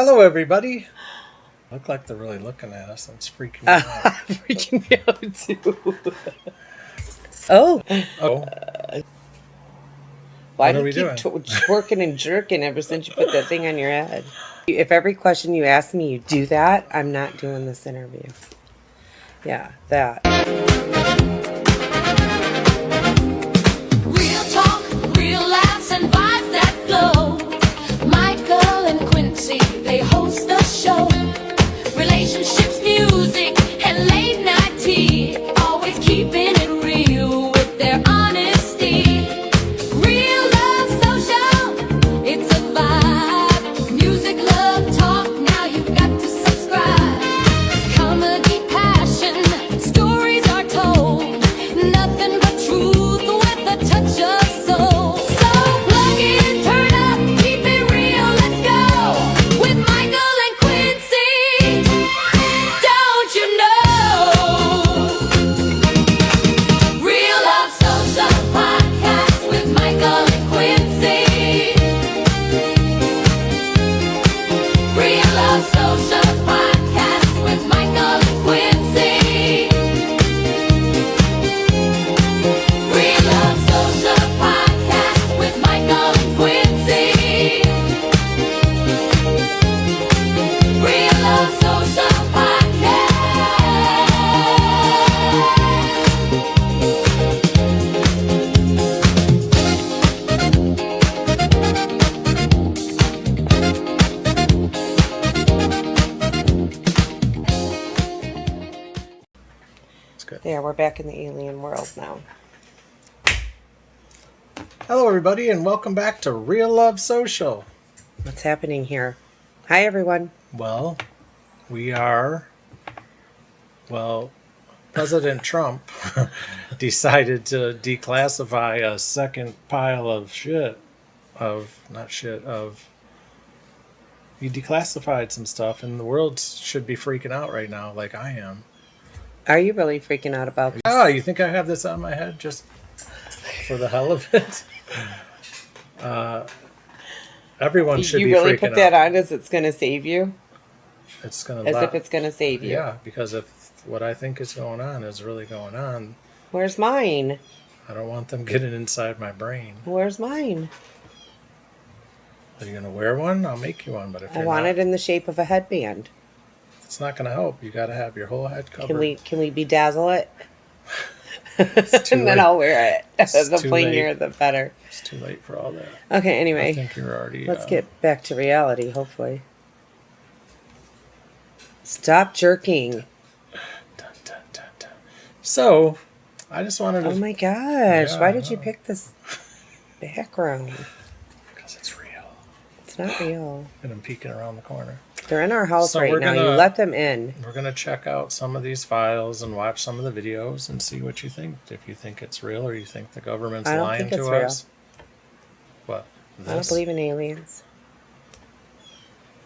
Hello, everybody. Look like they're really looking at us. That's freaking me out. Freaking me out too. Oh. Why do you keep twerking and jerking ever since you put that thing on your head? If every question you ask me, you do that, I'm not doing this interview. Yeah, that. Real talk, real laughs, and vibes that flow. Michael and Quincy, they host the show. Relationships, music, and late night tea. Always keeping it real with their honesty. Real love social, it's a vibe. Music, love, talk, now you've got to subscribe. Comedy, passion, stories are told. Nothing but truth with a touch of soul. So plug in, turn up, keep it real, let's go. With Michael and Quincy, don't you know? Real Love Social Podcast with Michael and Quincy. Real Love Social Podcast with Michael and Quincy. Real Love Social Podcast with Michael and Quincy. Real Love Social Podcast. It's good. Yeah, we're back in the alien world now. Hello, everybody, and welcome back to Real Love Social. What's happening here? Hi, everyone. Well, President Trump decided to declassify a second pile of he declassified some stuff, and the world should be freaking out right now like I am. Are you really freaking out about this? Oh, you think I have this on my head just for the hell of it? Everyone should be freaking out. You really put that on as it's going to save you? It's gonna if it's going to save you. Yeah, because if what I think is going on is really going on. Where's mine? I don't want them getting inside my brain. Where's mine? Are you gonna wear one? I'll make you one. But if I want it in the shape of a headband. It's not gonna help. You got to have your whole head covered. Can we bedazzle it? And then I'll wear it. The plainer, the better. It's too late for all that. Okay. Anyway, I think you're already. Let's get back to reality. Hopefully. Stop jerking. Dun, dun, dun, dun. So, I just wanted to. Oh my gosh! Yeah, Why did you pick this background? Because it's real. It's not real. And I'm peeking around the corner. They're in our house right now. You let them in. We're going to check out some of these files and watch some of the videos and see what you think. If you think it's real or you think the government's lying to us. What? I don't believe in aliens.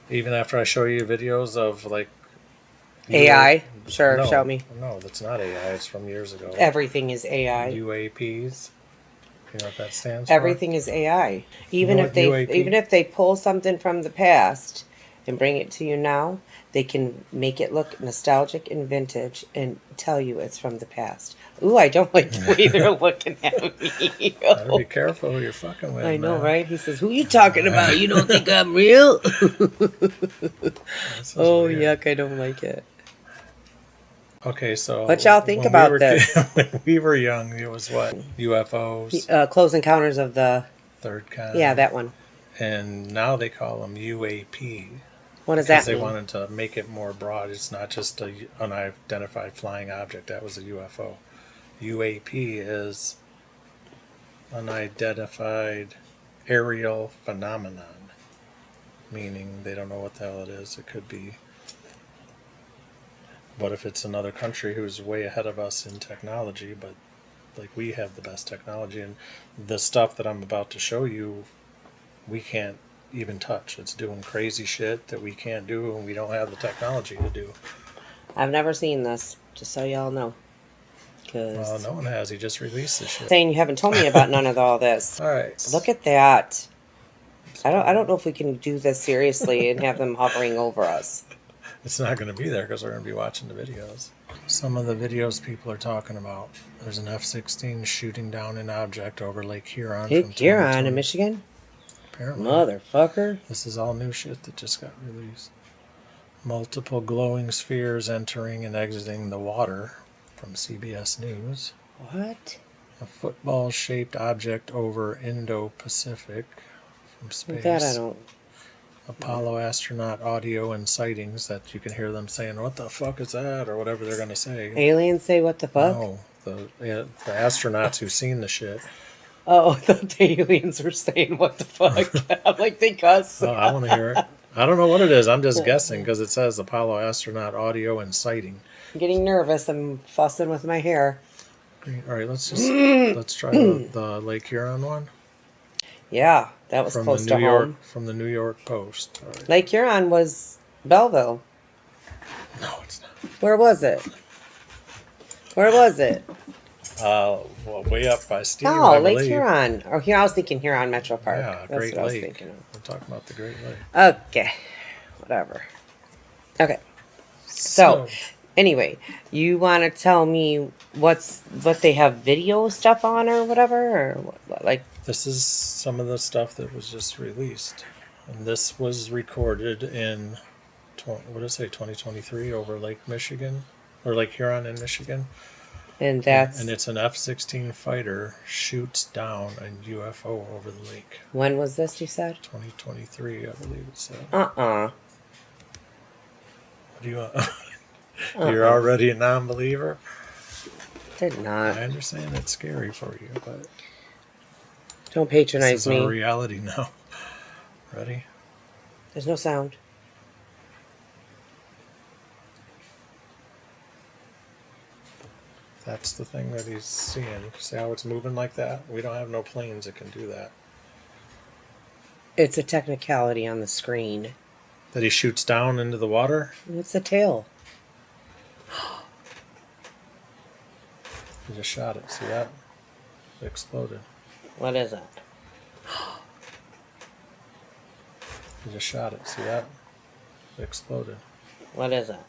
Even after I show you videos of like AI? Sure, show me. No, that's not AI. It's from years ago. Everything is AI. UAPs. You know what that stands for? Everything is AI. Even if they pull something from the past and bring it to you now, they can make it look nostalgic and vintage and tell you it's from the past. Ooh, I don't like the way they're looking at me. Better be careful who you're fucking with. I know, right? He says, "Who you talking about? You don't think I'm real?" Oh, weird. Yuck! I don't like it. Okay, so what y'all think about this? When we were young, it was what? UFOs? Close Encounters of the Third Kind. Yeah, that one. And now they call them UAP. What does that mean? Because they wanted to make it more broad. It's not just an unidentified flying object. That was a UFO. UAP is unidentified aerial phenomenon, meaning they don't know what the hell it is. It could be. What if it's another country who's way ahead of us in technology, but like we have the best technology, and the stuff that I'm about to show you, we can't even touch. It's doing crazy shit that we can't do, and we don't have the technology to do. I've never seen this, just so y'all know. Well, no one has. He just released this shit. Saying you haven't told me about none of all this. All right. Look at that. I don't know if we can do this seriously and have them hovering over us. It's not going to be there because we're going to be watching the videos. Some of the videos people are talking about. There's an F-16 shooting down an object over Lake Huron. Lake from Huron 2020. in Michigan? Apparently. Motherfucker. This is all new shit that just got released. Multiple glowing spheres entering and exiting the water from CBS News. What? A football-shaped object over Indo-Pacific from space. That I don't... Apollo astronaut audio and sightings that you can hear them saying, "What the fuck is that?" or whatever they're going to say. Aliens say what the fuck? No, the astronauts who've seen the shit. Oh, the aliens were saying what the fuck. I'm like, they cuss. Oh, I want to hear it. I don't know what it is. I'm just guessing because it says Apollo astronaut audio and sighting. I'm getting nervous. I'm fussing with my hair. All right, let's try the Lake Huron one. Yeah, that was close to home. From the New York Post. All right. Lake Huron was Belleville. No, it's not. Where was it? Where was it? Well, way up by Steve. Oh, Lake Huron. Or here, I was thinking Huron Metro Park. Yeah, That's Great what I was Lake. thinking of. We're talking about the Great Lake. Okay, whatever. Okay, so anyway, you want to tell me what they have video stuff on or whatever, or what, like? This is some of the stuff that was just released, and this was recorded in what did it say, 2023 over Lake Michigan or Lake Huron in Michigan. And that's and it's an F-16 fighter shoots down a UFO over the lake. When was this? You said 2023, I believe it said. What do you want? You're already a non-believer. Did not. I understand it's scary for you, but don't patronize this is me. our reality now. Ready? There's no sound. That's the thing that he's seeing. See how it's moving like that? We don't have no planes that can do that. It's a technicality on the screen. That he shoots down into the water? It's a tail. He just shot it. See that? It exploded. What is it? He just shot it. See that? It exploded. What is it?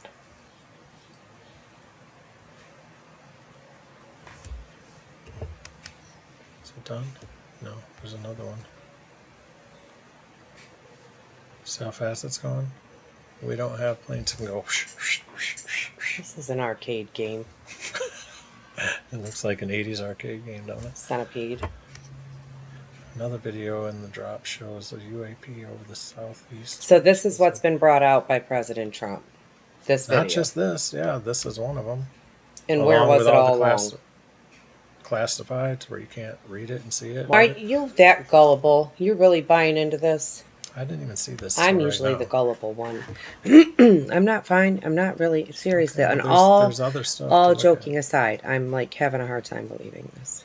Is it done? No, there's another one. See how fast it's going? We don't have planes that can go. This is an arcade game. It looks like an 80s arcade game, don't it? Centipede. Another video in the drop shows a UAP over the southeast. So this is what's been brought out by President Trump. This video. Not just this. Yeah, this is one of them. And where was it all along? Classified to where you can't read it and see it. Are you that gullible? You're really buying into this? I didn't even see this. I'm usually the gullible one. I'm not fine. I'm not really seriously. Okay, And there's other stuff all joking aside, I'm like having a hard time believing this.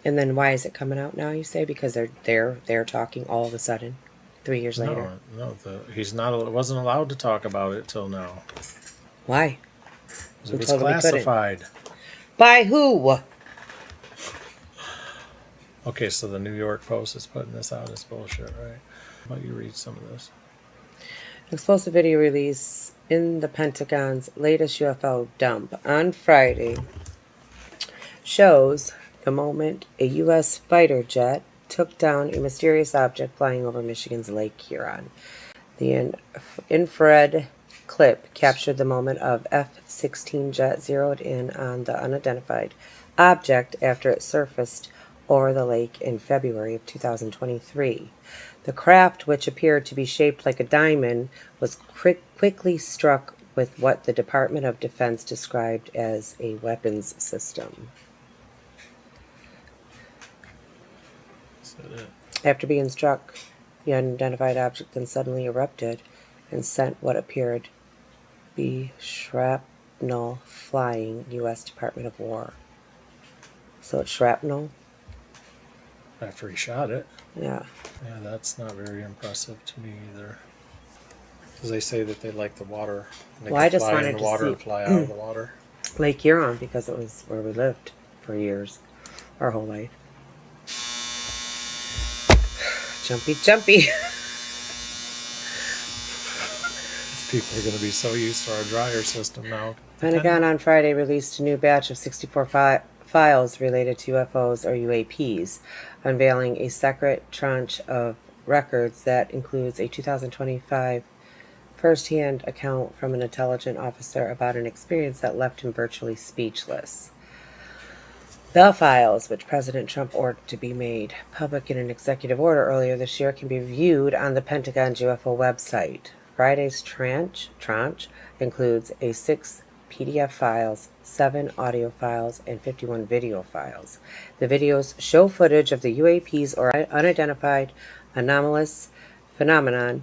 And then why is it coming out now? You say because they're talking all of a sudden, 3 years later. No, he's not. Wasn't allowed to talk about it till now. Why? It was classified. By who? Okay, so the New York Post is putting this out as bullshit, right? How about you read some of this? Explosive video release in the Pentagon's latest UFO dump on Friday shows the moment a U.S. fighter jet took down a mysterious object flying over Michigan's Lake Huron. The infrared clip captured the moment of F-16 jet zeroed in on the unidentified object after it surfaced over the lake in February of 2023. The craft, which appeared to be shaped like a diamond, was quickly struck with what the Department of Defense described as a weapons system. Is that it? After being struck, the unidentified object then suddenly erupted and sent what appeared to be shrapnel flying U.S. Department of War. So it's shrapnel? After he shot it. Yeah. Yeah, that's not very impressive to me either. Because they say that they like the water. They Well, I just fly wanted in the to water see and fly out of the water. Lake Huron, because it was where we lived for years, our whole life. Jumpy, jumpy. People are going to be so used to our dryer system now. Pentagon on Friday released a new batch of 64 files related to UFOs or UAPs, unveiling a secret tranche of records that includes a 2025 first-hand account from an intelligence officer about an experience that left him virtually speechless. The files, which President Trump ordered to be made public in an executive order earlier this year, can be viewed on the Pentagon's UFO website. Friday's tranche includes 6 PDF files, 7 audio files, and 51 video files. The videos show footage of the UAPs or unidentified anomalous phenomena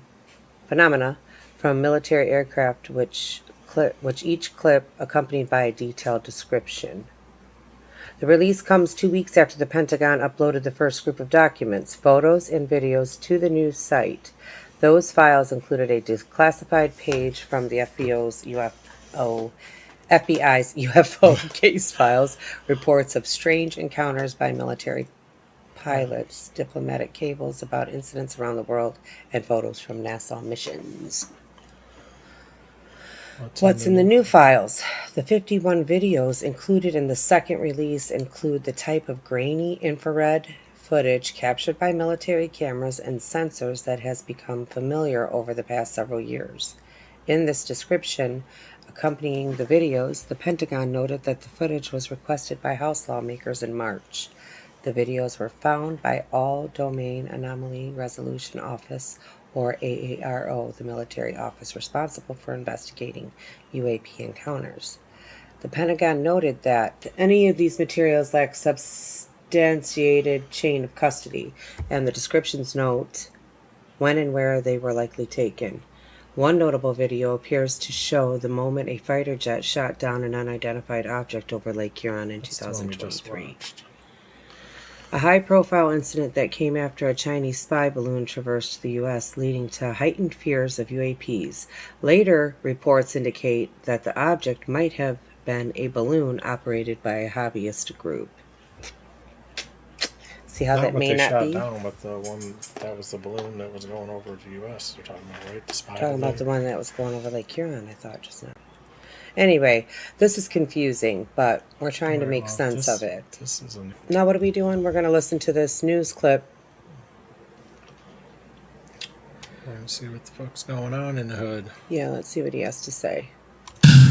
from military aircraft, which each clip accompanied by a detailed description. The release comes 2 weeks after the Pentagon uploaded the first group of documents, photos, and videos to the news site. Those files included a declassified page from the FBI's UFO case files, reports of strange encounters by military pilots, diplomatic cables about incidents around the world, and photos from NASA missions. What's in the new files? The 51 videos included in the second release include the type of grainy infrared footage captured by military cameras and sensors that has become familiar over the past several years. In this description accompanying the videos, the Pentagon noted that the footage was requested by House lawmakers in March. The videos were found by All Domain Anomaly Resolution Office, or AARO, the military office responsible for investigating UAP encounters. The Pentagon noted that any of these materials lack substantiated chain of custody, and the descriptions note when and where they were likely taken. One notable video appears to show the moment a fighter jet shot down an unidentified object over Lake Huron in 2023. A high-profile incident that came after a Chinese spy balloon traversed the U.S., leading to heightened fears of UAPs. Later reports indicate that the object might have been a balloon operated by a hobbyist group. See how that may not be? Down with the one that was the balloon that was going over to the U.S. You're talking about, right? The spy Talking balloon. about the one that was going over Lake Huron, I thought just now. Anyway, this is confusing, but we're trying to make sense of it. This is Now, what are we doing? We're going to listen to this news clip. We're going to see what the fuck's going on in the hood. Yeah, let's see what he has to say.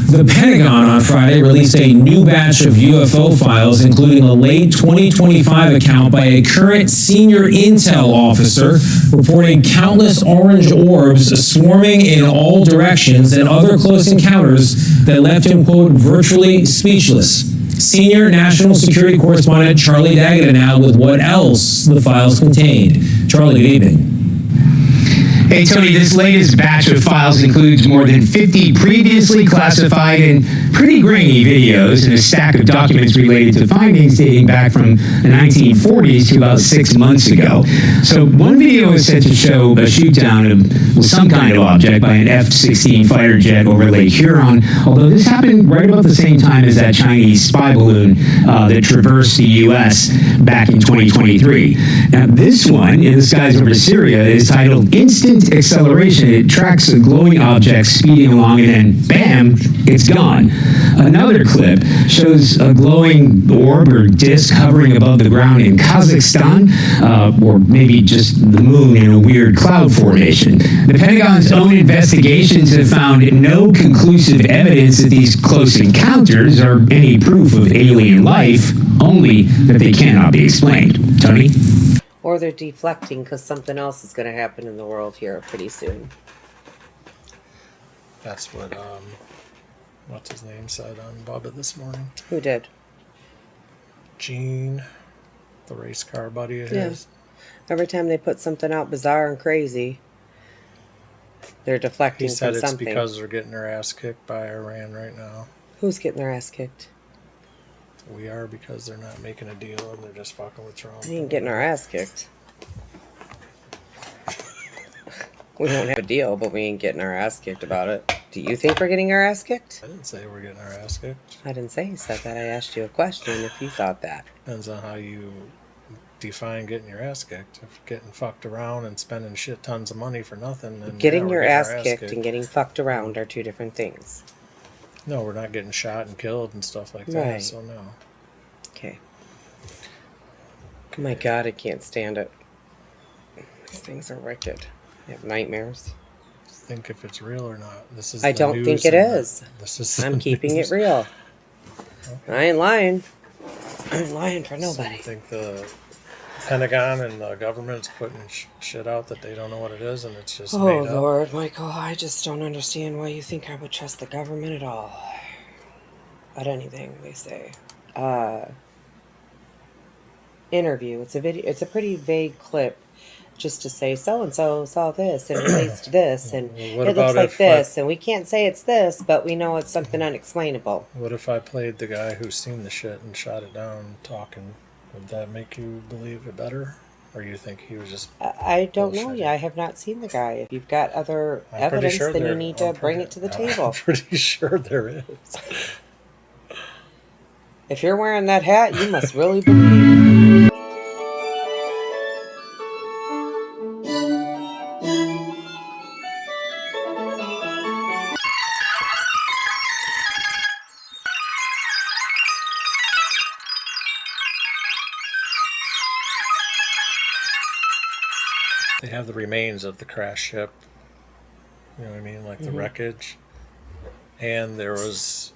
The Pentagon on Friday released a new batch of UFO files, including a late 2025 account by a current senior intel officer reporting countless orange orbs swarming in all directions and other close encounters that left him, quote, virtually speechless. Senior National Security Correspondent Charlie Daggett now with what else the files contained. Charlie, good evening. Hey, Tony, this latest batch of files includes more than 50 previously classified and pretty grainy videos and a stack of documents related to findings dating back from the 1940s to about 6 months ago. So one video is said to show a shoot-down of some kind of object by an F-16 fighter jet over Lake Huron, although this happened right about the same time as that Chinese spy balloon that traversed the U.S. back in 2023. Now, this one in the skies over Syria is titled Instant Acceleration. It tracks a glowing object speeding along and then bam, it's gone. Another clip shows a glowing orb or disc hovering above the ground in Kazakhstan, or maybe just the moon in a weird cloud formation. The Pentagon's own investigations have found no conclusive evidence that these close encounters are any proof of alien life, only that they cannot be explained. Tony? Or they're deflecting because something else is going to happen in the world here pretty soon. That's what, what's his name said on Bubba this morning. Who did? Gene, the race car buddy of his. Every time they put something out bizarre and crazy, they're deflecting He said from it's something. because they're getting their ass kicked by Iran right now. Who's getting their ass kicked? We are, because they're not making a deal and they're just fucking with Trump. We ain't getting our ass kicked. We don't have a deal, but we ain't getting our ass kicked about it. Do you think we're getting our ass kicked? I didn't say we're getting our ass kicked. I didn't say you said that. I asked you a question if you thought that. Depends on how you defying getting your ass kicked. If getting fucked around and spending shit tons of money for nothing, then Getting yeah, your getting ass our kicked and getting fucked around are two different things. No, we're not getting shot and killed and stuff like that. Right. So no. Okay. Oh my God, I can't stand it. These things are wicked. I have nightmares. Think if it's real or not. This is. I the don't news think it and is. This is. I'm the keeping news. it real. Okay. I ain't lying. I ain't lying for So nobody. you think the Pentagon and the government's putting shit out that they don't know what it is, and it's just Oh, made up? Lord, Michael, I just don't understand why you think I would trust the government at all. About anything they say. Interview. It's a video. It's a pretty vague clip, just to say so and so saw this and released this, and Well, what it looks about like if this, and we can't say it's this, but we know it's something unexplainable. What if I played the guy who's seen the shit and shot it down talking? Would that make you believe it better? Or you think he was just... I don't know. Bullshitting. Yeah, I have not seen the guy. If you've got other I'm pretty evidence, sure then you there- need to I'm bring pretty- it to the I'm table. pretty sure there is. If you're wearing that hat, you must really believe. They have the remains of the crash ship. You know what I mean? Like the wreckage. And there was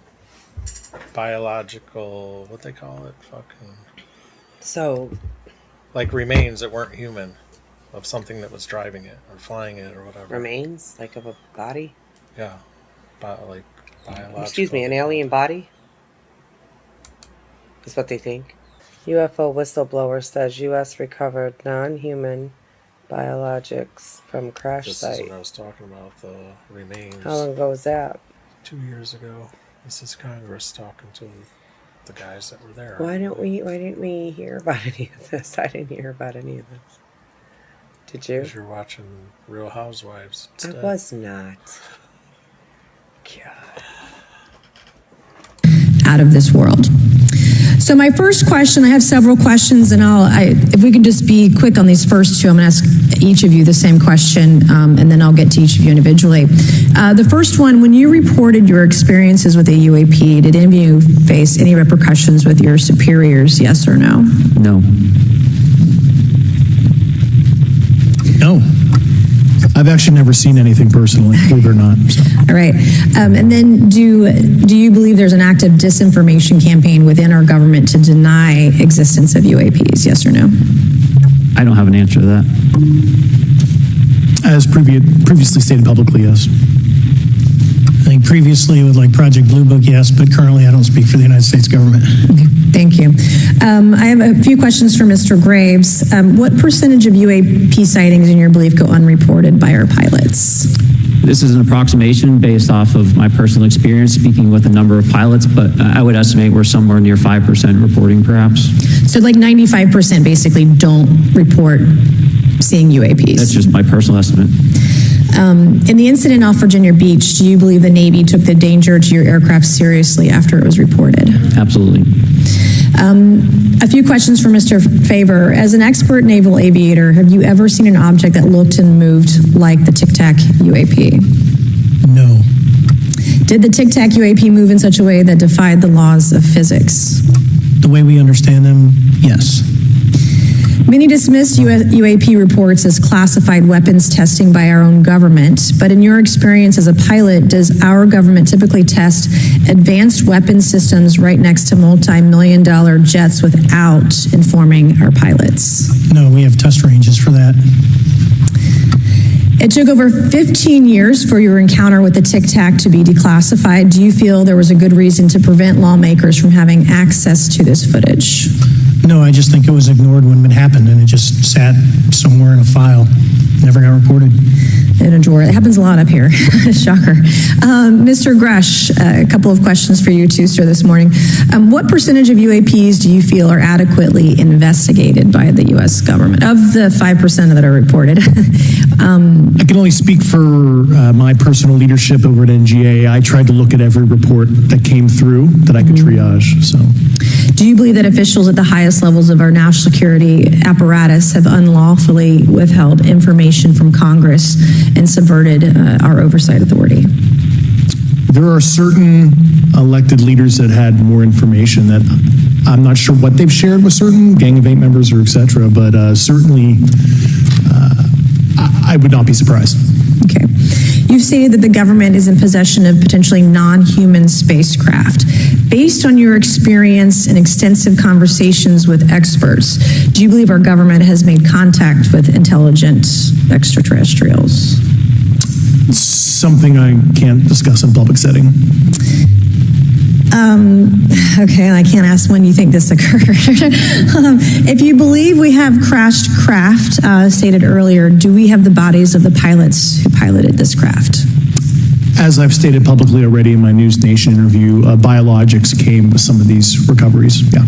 biological, what they call it? Fucking... So, Like remains that weren't human of something that was driving it or flying it or whatever. remains, like of a body? Yeah. Like biological. Excuse me, an alien body? Is what they think. UFO whistleblower says U.S. recovered non-human biologics from crash This is site. what I was talking about, the remains. How long ago was that? 2 years ago. This is Congress talking to the guys that were there. Why didn't we hear about any of this? I didn't hear about any of this. Did you? Because you're watching Real Housewives I instead. was not. God. Out of this world. So my first question, I have several questions, and if we could just be quick on these first two, I'm going to ask each of you the same question, and then I'll get to each of you individually. The first one, when you reported your experiences with a UAP, did any of you face any repercussions with your superiors, yes or no? No. No. I've actually never seen anything personally, believe it or not. So. All right. And then do you believe there's an active disinformation campaign within our government to deny existence of UAPs, yes or no? I don't have an answer to that. As previously stated publicly, yes. I think previously with like Project Blue Book, yes, but currently I don't speak for the United States government. Okay, thank you. I have a few questions for Mr. Graves. What percentage of UAP sightings in your belief go unreported by our pilots? This is an approximation based off of my personal experience speaking with a number of pilots, but I would estimate we're somewhere near 5% reporting perhaps. So like 95% basically don't report seeing UAPs. That's just my personal estimate. In the incident off Virginia Beach, do you believe the Navy took the danger to your aircraft seriously after it was reported? Absolutely. A few questions for Mr. Fravor. As an expert naval aviator, have you ever seen an object that looked and moved like the Tic Tac UAP? No. Did the Tic Tac UAP move in such a way that defied the laws of physics? The way we understand them, yes. Many dismiss UAP reports as classified weapons testing by our own government, but in your experience as a pilot, does our government typically test advanced weapon systems right next to multi-million-dollar jets without informing our pilots? No, we have test ranges for that. It took over 15 years for your encounter with the Tic Tac to be declassified. Do you feel there was a good reason to prevent lawmakers from having access to this footage? No, I just think it was ignored when it happened and it just sat somewhere in a file. Never got reported. In a drawer. It happens a lot up here. Shocker. Mr. Grush, a couple of questions for you too, sir, this morning. What percentage of UAPs do you feel are adequately investigated by the U.S. government? Of the 5% that are reported, I can only speak for my personal leadership over at NGA. I tried to look at every report that came through that I could triage. So, Do you believe that officials at the highest levels of our national security apparatus have unlawfully withheld information from Congress and subverted our oversight authority? there are certain elected leaders that had more information that I'm not sure what they've shared with certain Gang of Eight members or et cetera, but certainly I would not be surprised. Okay. You've stated that the government is in possession of potentially non-human spacecraft. Based on your experience and extensive conversations with experts, do you believe our government has made contact with intelligent extraterrestrials? Something I can't discuss in public setting. Okay, I can't ask when you think this occurred. If you believe we have crashed craft, stated earlier, do we have the bodies of the pilots who piloted this craft? As I've stated publicly already in my News Nation interview, biologics came with some of these recoveries, yeah.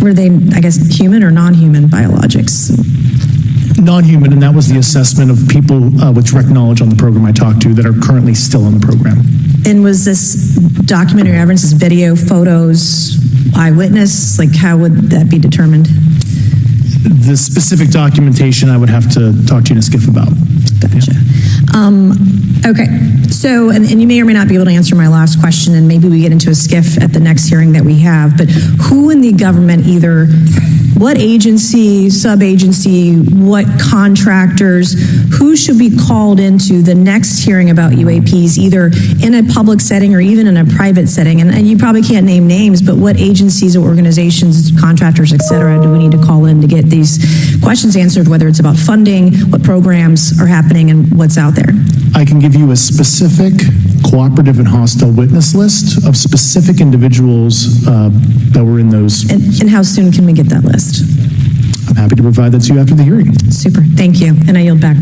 Were they, I guess, human or non-human biologics? Non-human, and that was the assessment of people with direct knowledge on the program I talked to that are currently still on the program. And was this documentary evidence, this video, photos, eyewitness? Like, how would that be determined? The specific documentation I would have to talk to you in a skiff about. Gotcha. Okay, so, and you may or may not be able to answer my last question, and maybe we get into a skiff at the next hearing that we have, but who in the government, either what agency, sub-agency, what contractors, who should be called into the next hearing about UAPs, either in a public setting or even in a private setting? And you probably can't name names, but what agencies or organizations, contractors, et cetera, do we need to call in to get these questions answered, whether it's about funding, what programs are happening, and what's out there? I can give you a specific cooperative and hostile witness list of specific individuals that were in those. And how soon can we get that list? I'm happy to provide that to you after the hearing. Super, thank you, and I yield back.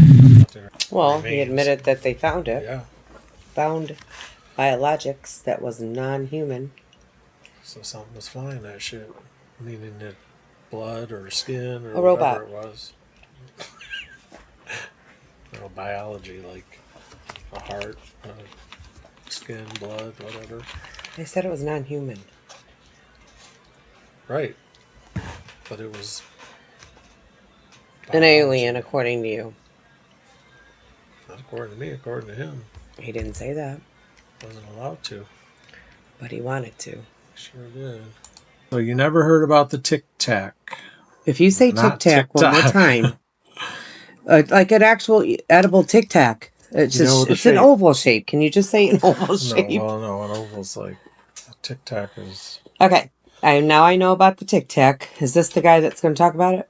Well, he admitted that they found it. Yeah. Found biologics that was non-human. So something was flying that shit. Meaning that blood or skin or A robot. whatever it was. Biology, like a heart, skin, blood, whatever. They said it was non-human. Right. But it was An alien, according to you. not according to me, according to him. He didn't say that, Wasn't allowed to. but he wanted to. Sure did. So you never heard about the Tic Tac? If you say Tic Not Tac one more Tic-Tac. time, like an actual edible Tic Tac, it's You know just the it's an shape. oval shape. Can you just say an oval shape? No, an oval's like a Tic Tac is. Okay, now I know about the Tic Tac. Is this the guy that's going to talk about it?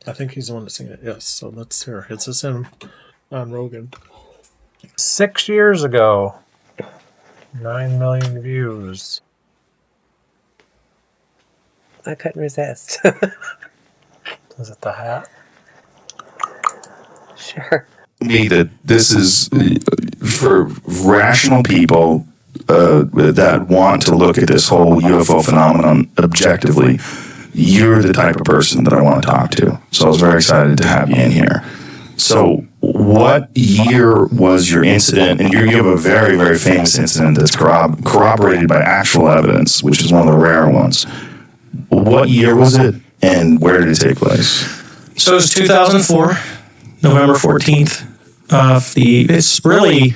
I think he's the one that's seen it. Yes. So let's hear. It's just him on Rogan. 6 years ago, 9 million views. I couldn't resist. Is it the hat? Sure. Me that this is for rational people that want to look at this whole UFO phenomenon objectively. You're the type of person that I want to talk to. So I was very excited to have you in here. So what year was your incident? And you have a very, very famous incident that's corroborated by actual evidence, which is one of the rare ones. What year was it and where did it take place? So it was 2004, November 14th. It's really,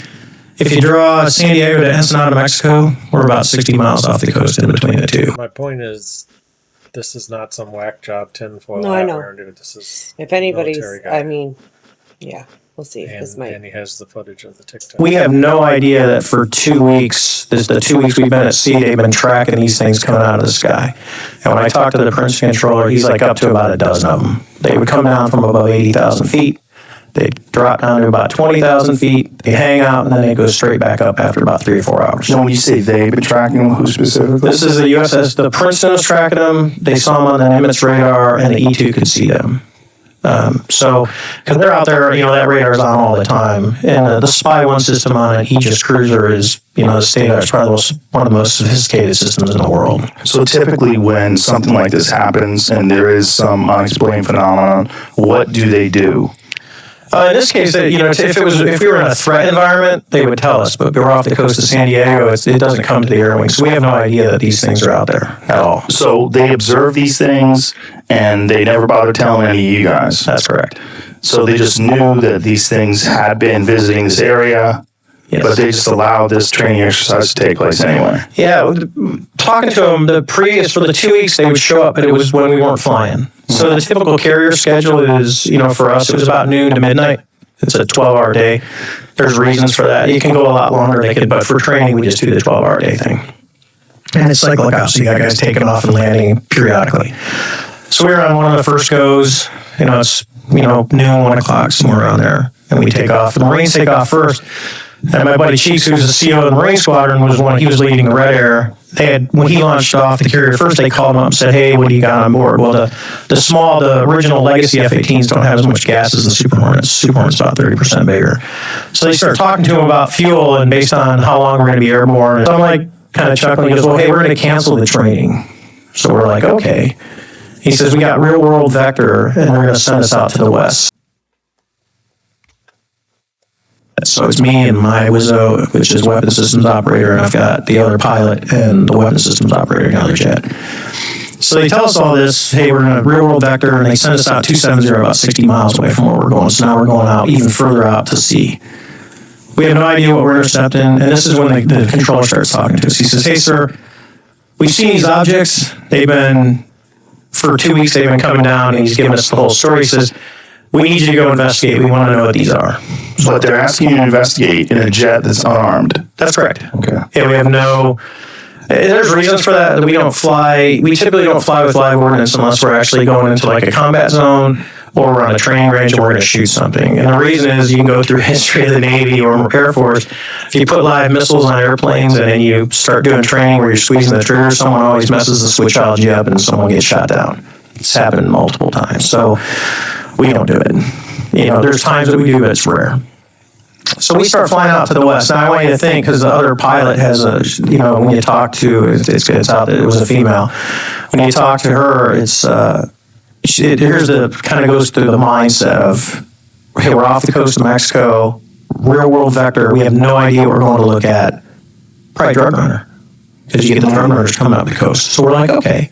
if you draw San Diego to Ensenada, Mexico, we're about 60 miles off the coast in between the two. My point is, this is not some whack job tinfoil No, I hat know. wearing, dude. This is If anybody's, military guy. I mean, yeah, we'll see. This and, might. and he has the footage of the Tic Tac. We have no idea that for 2 weeks, the 2 weeks we've been at sea, they've been tracking these things coming out of the sky. And when I talked to the Prince Controller, he's like up to about a dozen of them. They would come down from above 80,000 feet. They drop down to about 20,000 feet. They hang out, and then they go straight back up after about 3 or 4 hours. So when you say they've been tracking them, who specifically? This is the USS, the Princeton was tracking them. They saw them on the Nimitz radar, and the E2 could see them. Because they're out there, that radar's on all the time. And the Spy 1 system on an Aegis cruiser is, the state-of-the-art, probably one of the most sophisticated systems in the world. So typically when something like this happens and there is some unexplained phenomenon, what do they do? In this case, if we were in a threat environment, they would tell us. But we're off the coast of San Diego. It doesn't come to the air wing, so we have no idea that these things are out there at all. So they observe these things, and they never bother telling any of you guys. That's correct. So they just knew that these things had been visiting this area, yes, but they just allowed this training exercise to take place anyway. Yeah, talking to them, for the 2 weeks, they would show up, but it was when we weren't flying. So the typical carrier schedule is, for us, it was about noon to midnight. It's a 12-hour day. There's reasons for that. It can go a lot longer, but for training, we just do the 12-hour day thing. And it's like, obviously, you got guys taking off and landing periodically. So we were on one of the first goes, it's, noon, 1 o'clock, somewhere around there. And we take off. The Marines take off first. And my buddy Cheeks, who's the CO of the Marine Squadron, he was leading the Red Air. When he launched off the carrier first, they called him up and said, "Hey, what do you got on board?" Well, the original legacy F-18s don't have as much gas as the Super Hornets. Super Hornet's about 30% bigger. So they start talking to him about fuel and based on how long we're going to be airborne. So I'm kind of chuckling. He goes, "Well, hey, we're going to cancel the training." So we're like, "Okay." He says, "We got real world vector and they're going to send us out to the west." So it's me and my WIZO, which is weapon systems operator, and I've got the other pilot and the weapon systems operator in the other jet. So they tell us all this, hey, we're in a real world vector, and they send us out 270, about 60 miles away from where we're going. So now we're going out even further out to sea. We have no idea what we're intercepting, and this is when the controller starts talking to us. He says, "Hey, sir, we've seen these objects. For 2 weeks, they've been coming down," and he's giving us the whole story. He says, "We need you to go investigate. We want to know what these are." But they're asking you to investigate in a jet that's unarmed. That's correct. Okay. Yeah, we have there's reasons for that. We typically don't fly with live ordnance unless we're actually going into a combat zone or we're on a training range and we're going to shoot something. And the reason is you can go through history of the Navy or Air Force. If you put live missiles on airplanes and then you start doing training where you're squeezing the trigger, someone always messes the switchology up and someone gets shot down. It's happened multiple times. So we don't do it. There's times that we do, but it's rare. So we start flying out to the west. Now I want you to think, because the other pilot has when you talk to, it's out there, it was a female. When you talk to her, kind of goes through the mindset of, hey, we're off the coast of Mexico, real world vector, we have no idea what we're going to look at. Probably drug runner, because you get the drug runners coming up the coast. So we're like, okay.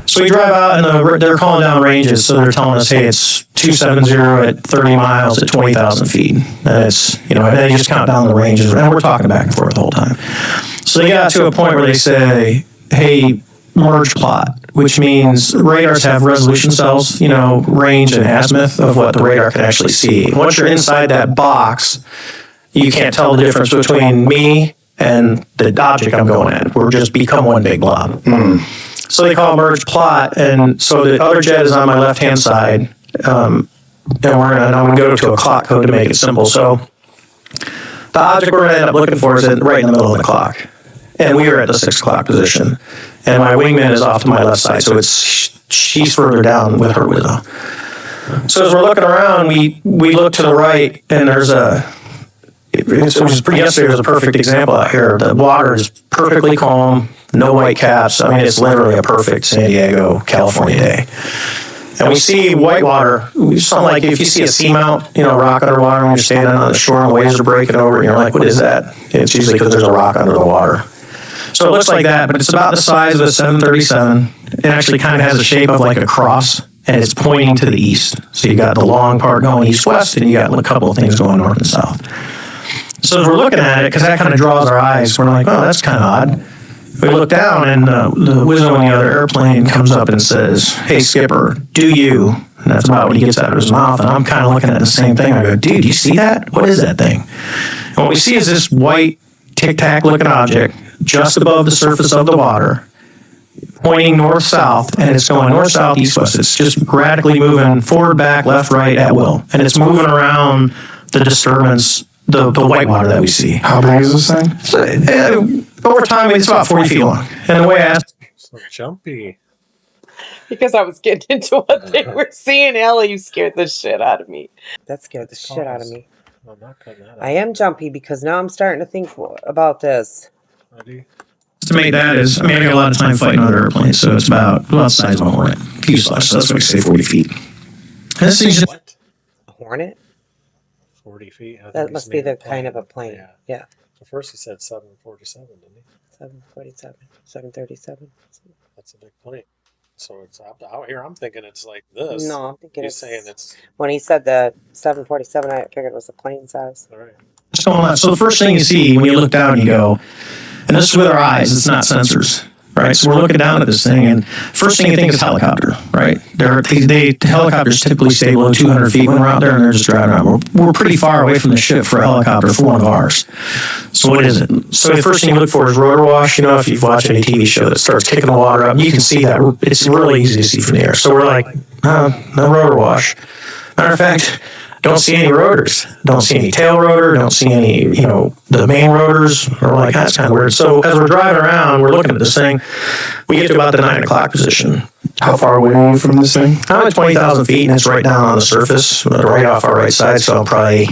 So we drive out, and they're calling down ranges. So they're telling us, hey, it's 270 at 30 miles at 20,000 feet. And it's, and they just count down the ranges. And we're talking back and forth the whole time. So they got to a point where they say, hey, merge plot, which means radars have resolution cells, range and azimuth of what the radar can actually see. Once you're inside that box, you can't tell the difference between me and the object I'm going at. We're just become one big blob. So they call merge plot, and so the other jet is on my left-hand side, and I'm going to go to a clock code to make it simple. So the object we're going to end up looking for is right in the middle of the clock, and we are at the 6 o'clock position, and my wingman is off to my left side, so she's further down with her WIZO. So as we're looking around, we look to the right, and there's yesterday was a perfect example out here. The water is perfectly calm, no white caps. I mean, it's literally a perfect San Diego, California day. And we see white water, something like if you see a seamount, rock underwater when you're standing on the shore and waves are breaking over, and you're like, what is that? It's usually because there's a rock under the water. So it looks like that, but it's about the size of a 737. It actually kind of has a shape of like a cross, and it's pointing to the east. So you got the long part going east-west, and you got a couple of things going north and south. So as we're looking at it, because that kind of draws our eyes, we're like, oh, that's kind of odd. We look down, and the WIZO in the other airplane comes up and says, hey, skipper, do you? And that's about what he gets out of his mouth. And I'm kind of looking at the same thing. I go, dude, you see that? What is that thing? And what we see is this white Tic Tac looking object just above the surface of the water, pointing north-south, and it's going north-south, east-west. It's just radically moving forward, back, left, right, at will. And it's moving around the disturbance, the white water that we see. How big is this thing? So, over time, it's about 40 feet long. And the way I asked... So jumpy. because I was getting into what they were seeing. Ellie, you scared the shit out of me. That scared the shit out of me. I'm not cutting that out. I am jumpy because now I'm starting to think about this. Ready? Estimate that is, I got a lot of time fighting other airplanes, so it's about the size of a Hornet fuselage. So that's why I say 40 feet. And this thing's just What? A Hornet? 40 feet? I think That he's must be meaning the kind of a plane. Yeah. At first he said 747, didn't he? 747, 737. That's a big plane. So it's out here. I'm thinking it's like this. No, I'm thinking He's saying it's when he said the 747, I figured it was a plane size. all right. going on. So the first thing you see when you look down, you go, and this is with our eyes, it's not sensors, right? So we're looking down at this thing, and first thing you think is helicopter, right? Helicopters typically stay below 200 feet when we're out there, and they're just driving around. We're pretty far away from the ship for a helicopter for one of ours. So what is it? So the first thing you look for is rotor wash. If you've watched any TV show that starts kicking the water up, you can see that. It's really easy to see from the air. So we're like, no rotor wash. Matter of fact, don't see any rotors. Don't see any tail rotor. Don't see any, the main rotors. We're like, that's kind of weird. So as we're driving around, we're looking at this thing. We get to about the 9 o'clock position. How far away are you from this thing? I'm at 20,000 feet, and it's right down on the surface, right off our right side. So I'm probably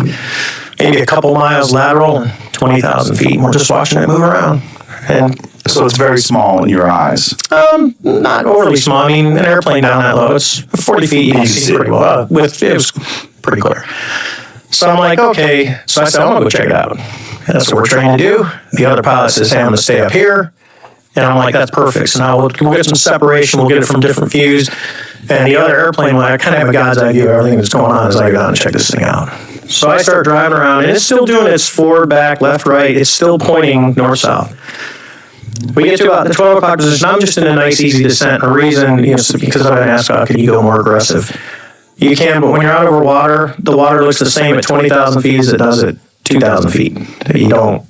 maybe a couple miles lateral and 20,000 feet. And we're just watching it move around. And So it's very small in your eyes. not overly small. An airplane down that low, it's 40 feet. You can see pretty well. It was pretty clear. So I'm like, okay. So I said, I'm going to go check it out. And that's what we're trained to do. The other pilot says, hey, I'm going to stay up here. And I'm like, that's perfect. So now we'll get some separation. We'll get it from different views. And the other airplane, I kind of have a God's eye view of everything that's going on as I go down and check this thing out. So I start driving around, and it's still doing its forward, back, left, right. It's still pointing north-south. We get to about the 12 o'clock position. I'm just in a nice, easy descent. A reason, because I've been asked, can you go more aggressive? You can, but when you're out over water, the water looks the same at 20,000 feet as it does at 2,000 feet. You don't,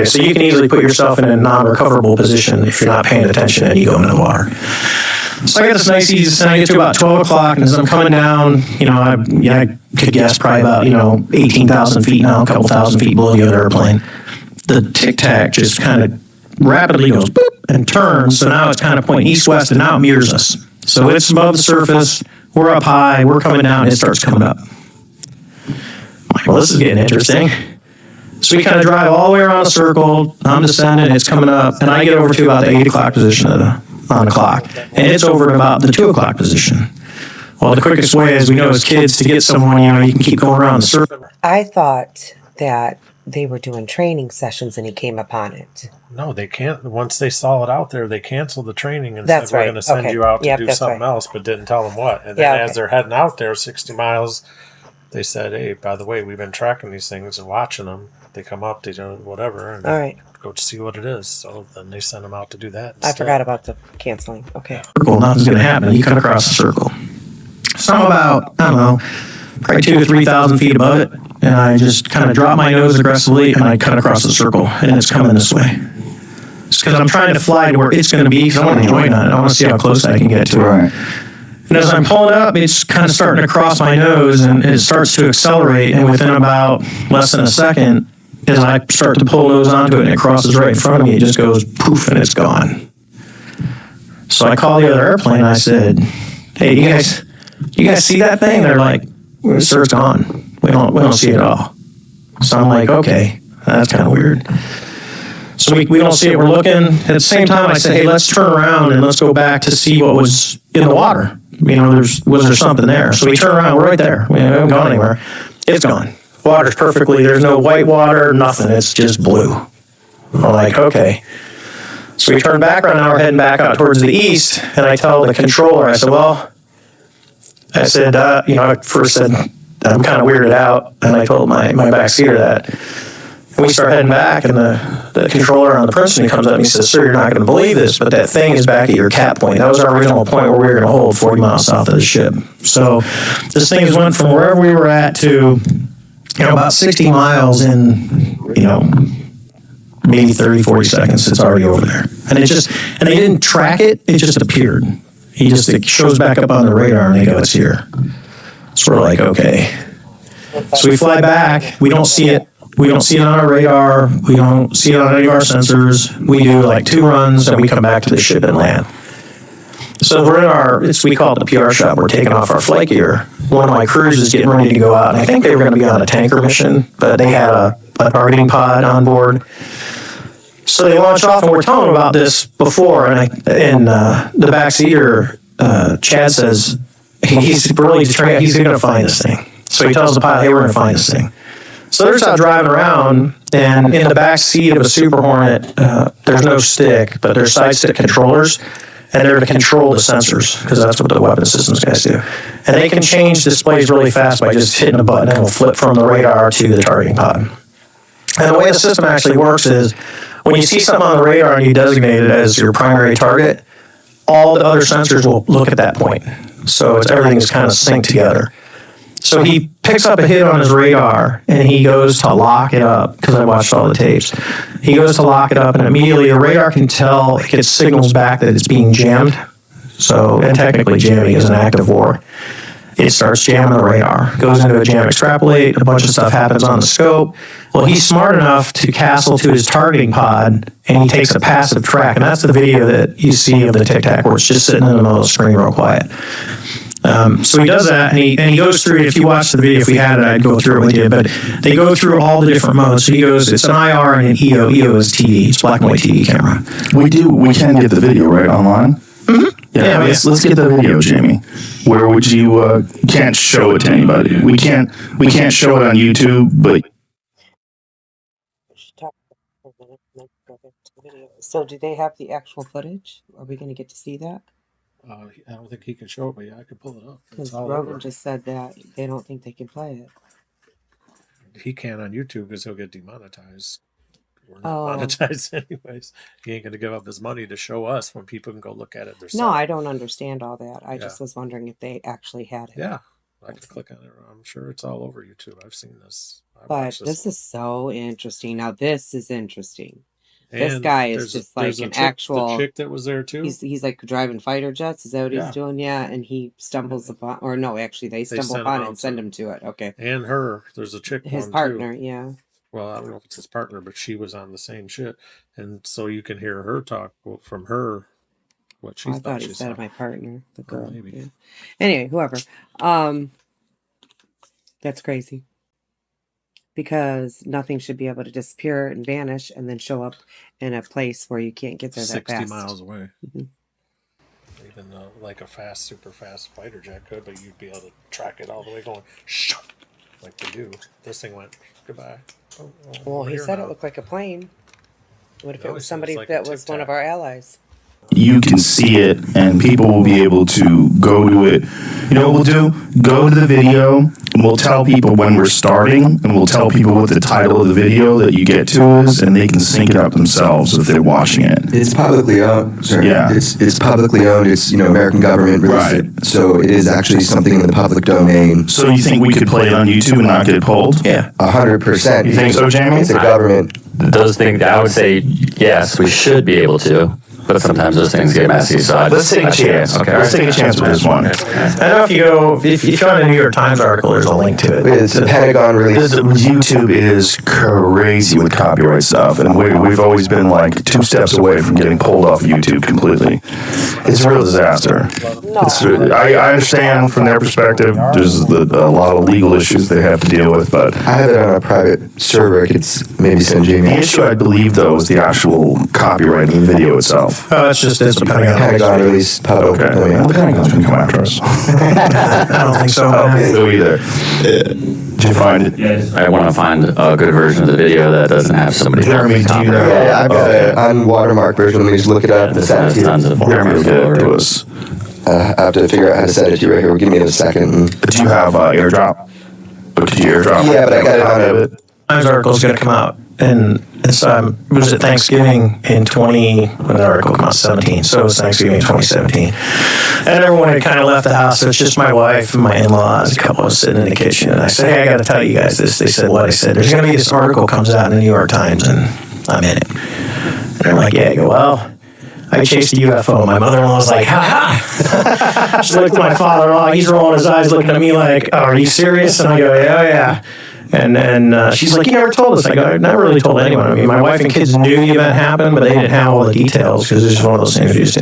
so you can easily put yourself in a non-recoverable position if you're not paying attention and you go into the water. So I got this nice, easy descent. I get to about 12 o'clock, and as I'm coming down, I could guess probably about, 18,000 feet now, a couple thousand feet below the other airplane. The Tic Tac just kind of rapidly goes boop and turns, so now it's kind of pointing east-west, and now it mirrors us. So it's above the surface, we're up high, we're coming down, and it starts coming up. I'm like, well, this is getting interesting. So we kind of drive all the way around the circle, I'm descending, it's coming up, and I get over to about the 8 o'clock position on the clock, and it's over at about the 2 o'clock position. Well, the quickest way, as we know as kids, to get someone, you can keep going around the circle. I thought that they were doing training sessions and he came upon it. No, they can't. Once they saw it out there, they canceled the training and That's said, we're right. going to send Okay. you out to Yep, do that's something right. else, but didn't tell them what. And then Yeah, as okay. they're heading out there 60 miles, they said, hey, by the way, we've been tracking these things and watching them. They come up, they do whatever, and All right. go to see what it is. So then they send them out to do that. I forgot about the canceling. Okay. Circle, nothing's going to happen. You cut across the circle. So I'm about, I don't know, probably 2,000 to 3,000 feet above it, and I just kind of drop my nose aggressively, and I cut across the circle, and it's coming this way. It's because I'm trying to fly to where it's going to be, because I want to join on it. I want to see how close I can get to it. Right. And as I'm pulling up, it's kind of starting to cross my nose, and it starts to accelerate, and within about less than a second, as I start to pull nose onto it, and it crosses right in front of me, it just goes poof, and it's gone. So I call the other airplane, and I said, hey, you guys see that thing? They're like, sir, it's gone. We don't see it at all. So I'm like, okay, that's kind of weird. So we don't see it. We're looking. At the same time, I say, hey, let's turn around and let's go back to see what was in the water. Was there something there? So we turn around. We're right there. We haven't gone anywhere. It's gone. Water's perfectly. There's no white water, nothing. It's just blue. I'm like, okay. So we turn back around. Now we're heading back out towards the east. And I tell the controller, I said, I first said, I'm kind of weirded out. And I told my backseater that. And we start heading back, and the controller on the Princeton comes up and he says, sir, you're not going to believe this, but that thing is back at your cap point. That was our original point where we were going to hold 40 miles south of the ship. So this thing has went from wherever we were at to, about 60 miles in, maybe 30, 40 seconds. It's already over there. And and they didn't track it. It just appeared. It shows back up on the radar, and they go, it's here. So we're like, okay. So we fly back. We don't see it. We don't see it on our radar. We don't see it on any of our sensors. We do like 2 runs, and we come back to the ship and land. So we're in we call it the PR shop. We're taking off our flight gear. One of my crews is getting ready to go out, and I think they were going to be on a tanker mission, but they had a targeting pod on board. So they launch off, and we're telling them about this before, and the backseater, Chad says, he's really determined, he's going to find this thing. So he tells the pilot, hey, we're going to find this thing. So they're out driving around, and in the back seat of a Super Hornet, there's no stick, but there's side stick controllers, and they're to control the sensors, because that's what the weapon systems guys do. And they can change displays really fast by just hitting a button, and it'll flip from the radar to the targeting pod. And the way the system actually works is, when you see something on the radar and you designate it as your primary target, all the other sensors will look at that point. So everything is kind of synced together. So he picks up a hit on his radar, and he goes to lock it up, because I watched all the tapes. He goes to lock it up, and immediately the radar can tell, it gets signals back that it's being jammed. So, and technically jamming is an act of war. It starts jamming the radar, goes into a jam extrapolate, a bunch of stuff happens on the scope. Well, he's smart enough to castle to his targeting pod, and he takes a passive track, and that's the video that you see of the Tic Tac, where it's just sitting in the middle of the screen real quiet. So he does that, and he goes through it. If you watch the video, if we had it, I'd go through it with you, but they go through all the different modes. So he goes, it's an IR and an EO. EO is TV, it's black and white TV camera. We can get the video, right, online? Mm-hmm. Yeah, let's get the video, Jamie. Where would you, can't show it to anybody. We can't show it on YouTube, but... So do they have the actual footage? Are we going to get to see that? I don't think he can show it, but yeah, I can pull it up. Because Rogan just said that they don't think they can play it. He can on YouTube because he'll get demonetized. We're not monetized anyways. He ain't going to give up his money to show us when people can go look at it themselves. No, I don't understand all that. I just was wondering if they actually had it. Yeah, I can click on it. I'm sure it's all over YouTube. I've seen this. But this is so interesting. Now, this is interesting. This guy is just like an actual... The chick that was there too? He's like driving fighter jets. Is that what he's doing? Yeah, and he stumbles upon... Or no, actually, they stumble upon it and send him to it. Okay. And there's a chick his partner, yeah. Well, I don't know if it's his partner, but she was on the same shit. And so you can hear her talk from her what she thought he said. My partner, the girl. Maybe. Yeah. Anyway, whoever. That's crazy. Because nothing should be able to disappear and vanish and then show up in a place where you can't get there that fast. 60 miles away. Mm-hmm. Even like a super fast fighter jet could, but you'd be able to track it all the way going, shoo, like they do. This thing went, goodbye. Well, he said it looked like a plane. What if it was somebody that was one of our allies? You can see it, and people will be able to go to it. You know what we'll do? Go to the video, and we'll tell people when we're starting, and we'll tell people what the title of the video that you get to is, and they can sync it up themselves if they're watching it. It's publicly owned, sir. Yeah. It's publicly owned. It's, American government released it. So it is actually something in the public domain. So you think we could play it on YouTube and not get pulled? Yeah. 100%. You think so, Jamie? It's a government. I would say, yes, we should be able to. But sometimes those things get messy, so let's take a chance. Okay, let's take a chance with this one. I don't know if you go on a New York Times article, there's a link to it. It's the Pentagon release. YouTube is crazy with copyright stuff, and we've always been like 2 steps away from getting pulled off YouTube completely. It's a real disaster. I understand from their perspective, there's a lot of legal issues they have to deal with, but I have it on a private server. I could maybe send Jamie. The issue, I believe, though, is the actual copyright of the video itself. Oh, it's a Pentagon release public. Okay. Well, the Pentagon's going to come after us. I don't think so. No, either. Did you find it? I want to find a good version of the video that doesn't have somebody. Jeremy, do you know? Yeah, I've got an unwatermarked version. Let me just look it up. Jeremy will get it to us. I have to figure out how to set it to you right here. Give me a second. But do you have AirDrop? But could you AirDrop? Yeah, but I got it on it. Times article's going to come out, and it's was it Thanksgiving in when the article came out 17, so it was Thanksgiving in 2017, and everyone had kind of left the house, so it's just my wife and my in-laws, a couple of us sitting in the kitchen, and I said, hey, I got to tell you guys this. They said, what? I said, there's going to be this article comes out in the New York Times, and I'm in it. And they're like, yeah. I go, well, I chased a UFO. My mother-in-law was like, ha-ha. She looked at my father-in-law. He's rolling his eyes looking at me like, oh, are you serious? And I go, yeah. And she's like, you never told us. I go, I never really told anyone. I mean, my wife and kids knew the event happened, but they didn't have all the details because it's just one of those things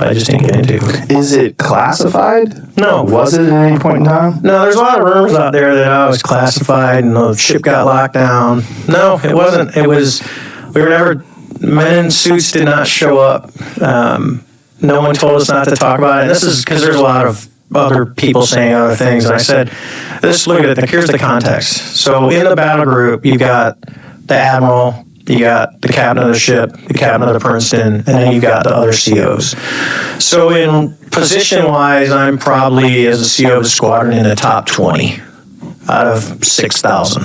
I just didn't get into. Is it classified? No. Was it at any point in time? No, there's a lot of rumors out there that I was classified and the ship got locked down. No, it wasn't. It was, we were never, men in suits did not show up. No one told us not to talk about it. And this is because there's a lot of other people saying other things. And I said, let's look at it. Here's the context. So in the battle group, you got the admiral, you got the captain of the ship, the captain of the Princeton, and then you got the other COs. So in position-wise, I'm probably, as a CO of the squadron, in the top 20 out of 6,000.